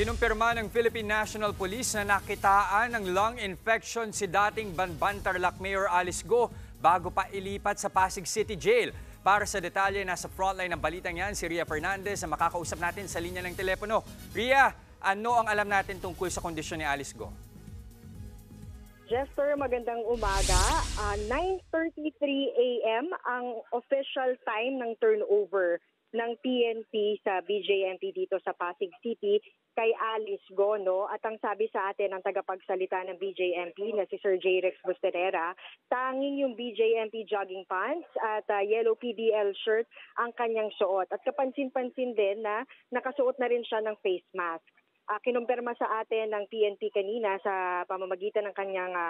Kinumpirma ng Philippine National Police na nakitaan ng lung infection si dating Banban Tarlac Mayor Alice Go bago pa ilipat sa Pasig City Jail. Para sa detalye, nasa frontline ng balitang yan si Ria Fernandez na makakausap natin sa linya ng telepono. Ria, ano ang alam natin tungkol sa kondisyon ni Alice Go? Jester, magandang umaga. 9:33 a.m. ang official time ng turnover ng PNP sa BJMP dito sa Pasig City kay Alice Go, no? At ang sabi sa atin ng tagapagsalita ng BJMP na si Sir J. Rex Busterera, tanging yung BJMP jogging pants at yellow PDL shirt ang kanyang suot. At kapansin-pansin din na nakasuot na rin siya ng face mask. Kinumpirma sa atin ng PNP kanina sa pamamagitan ng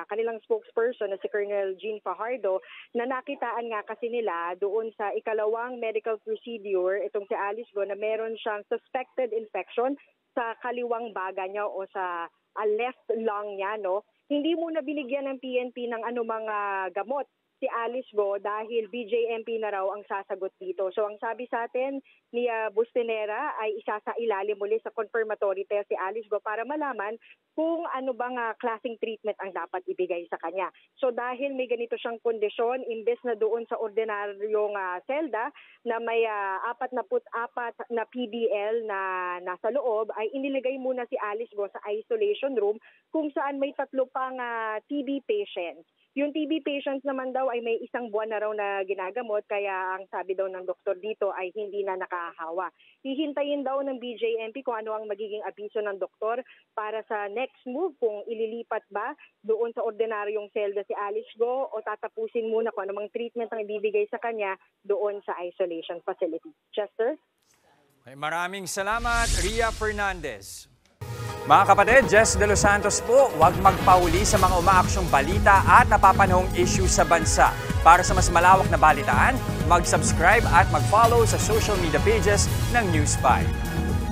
kanilang spokesperson na si Colonel Jean Fajardo na nakitaan nga kasi nila doon sa ikalawang medical procedure itong si Alice Go na meron siyang suspected infection sa kaliwang baga niya o sa left lung niya, no? Hindi muna binigyan ng PNP ng anumang gamot si Alice Go dahil BJMP na raw ang sasagot dito. So ang sabi sa atin ni Bustenera ay isasailalim muli sa confirmatory test si Alice Go para malaman kung ano bang klaseng treatment ang dapat ibigay sa kanya. So dahil may ganito siyang kondisyon, imbes na doon sa ordinaryong selda na may 44 na PDL na nasa loob, ay iniligay muna si Alice Go sa isolation room kung saan may 3 pang TB patients. Yung TB patients naman daw ay may 1 buwan na raw na ginagamot kaya ang sabi daw ng doktor dito ay hindi na nakahawa. Hihintayin daw ng BJMP kung ano ang magiging abiso ng doktor para sa next move kung ililipat ba doon sa ordinaryong selda si Alice Go o tatapusin muna kung anumang treatment ang ibibigay sa kanya doon sa isolation facility. Chester? Maraming salamat, Ria Fernandez. Mga kapatid, Jess De Los Santos po, huwag magpauli sa mga umaaksyong balita at napapanahong issue sa bansa. Para sa mas malawak na balitaan, mag-subscribe at mag-follow sa social media pages ng News 5.